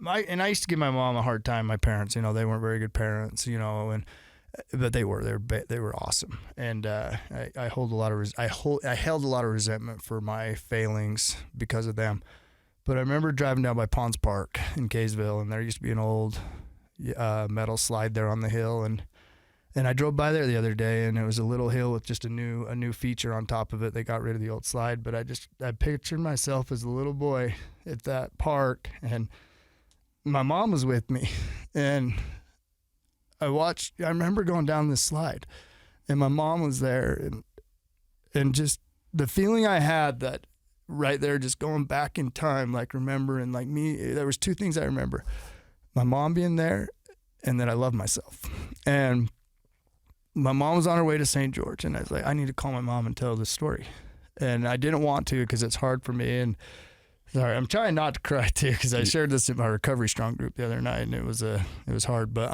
I used to give my mom a hard time. My parents, they weren't very good parents, but they were awesome. And I held a lot of resentment for my failings because of them. But I remember driving down by Ponds Park in Kaysville, and there used to be an old metal slide there on the hill, and I drove by there the other day, and it was a little hill with just a new feature on top of it. They got rid of the old slide, but I pictured myself as a little boy at that park, and my mom was with me, and I remember going down this slide, and my mom was there, and just the feeling I had that right there, just going back in time, like remembering, like me, there was two things I remember: my mom being there, and that I loved myself. And my mom was on her way to St. George, and I was like, I need to call my mom and tell this story. And I didn't want to because it's hard for me. And sorry, I'm trying not to cry too, because I shared this in my Recovery Strong group the other night, and it was hard. But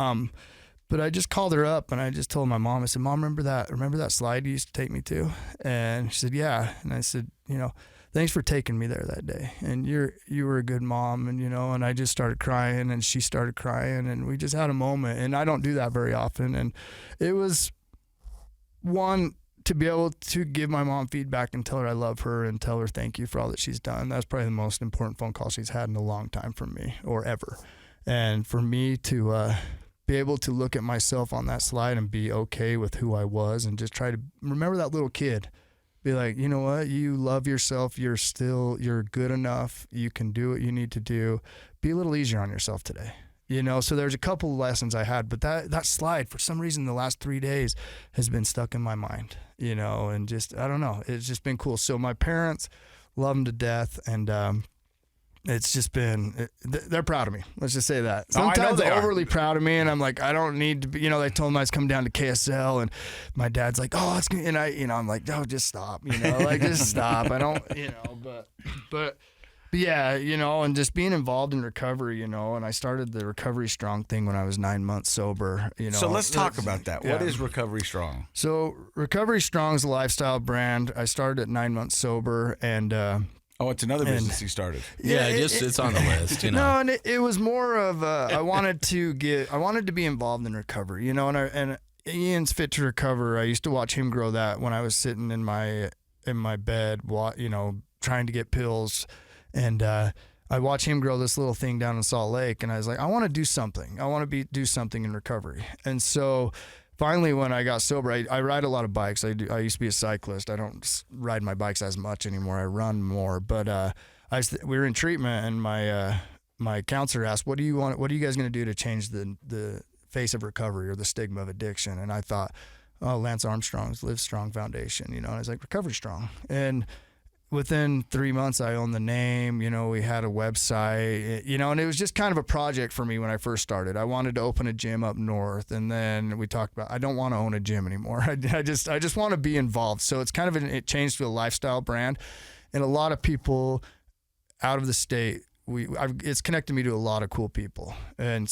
I just called her up, and I just told my mom, I said, Mom, remember that slide you used to take me to? And she said, yeah. And I said, thanks for taking me there that day. And you were a good mom. And, and I just started crying, and she started crying, and we just had a moment. And I don't do that very often. And it was one, to be able to give my mom feedback and tell her I love her and tell her thank you for all that she's done. That's probably the most important phone call she's had in a long time from me, or ever. And for me to be able to look at myself on that slide and be okay with who I was, and just try to remember that little kid. Be like, you know what? You love yourself. You're good enough. You can do what you need to do. Be a little easier on yourself today. So there's a couple of lessons I had, but that slide, for some reason, the last 3 days has been stuck in my mind, and just, I don't know. It's just been cool. So my parents love them to death, and it's just been, they're proud of me. Let's just say that. Sometimes they're overly proud of me, and I'm like, I don't need to be, they told me I was coming down to KSL, and my dad's like, oh, it's good. And I'm like, oh, just stop, just stop. I don't, but yeah, and just being involved in recovery, and I started the Recovery Strong thing when I was 9 months sober, So let's talk about that. Yeah. What is Recovery Strong? So Recovery Strong is a lifestyle brand. I started at 9 months sober, and, it's another business you started. Yeah, it's on the list. No, and it was more of I wanted to be involved in recovery, and Ian's Fit to Recover. I used to watch him grow that when I was sitting in my bed, trying to get pills, and I watched him grow this little thing down in Salt Lake, and I was like, I want to do something. I want to do something in recovery, and so. Finally, when I got sober, I ride a lot of bikes. I used to be a cyclist. I don't ride my bikes as much anymore. I run more. But we were in treatment, and my counselor asked, "What do you want? What are you guys going to do to change the face of recovery or the stigma of addiction?" And I thought, oh, Lance Armstrong's Live Strong Foundation. And I was like, Recovery Strong. And within 3 months, I owned the name. We had a website, and it was just kind of a project for me when I first started. I wanted to open a gym up north, and then we talked about I don't want to own a gym anymore. I just want to be involved. So it's kind of it changed to a lifestyle brand, and a lot of people out of the state. It's connected me to a lot of cool people, and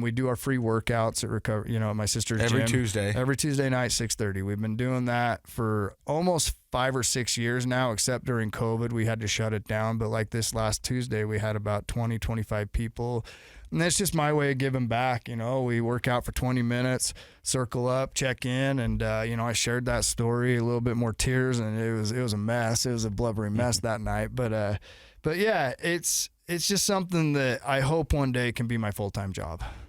we do our free workouts at Recovery. At my sister's gym every Tuesday night, 6:30. We've been doing that for almost 5 or 6 years now, except during COVID we had to shut it down. But like this last Tuesday, we had about 20-25 people, and that's just my way of giving back. We work out for 20 minutes, circle up, check in, and I shared that story, a little bit more tears, and it was a mess. It was a blubbery mess that night, but yeah, it's just something that I hope one day can be my full-time job.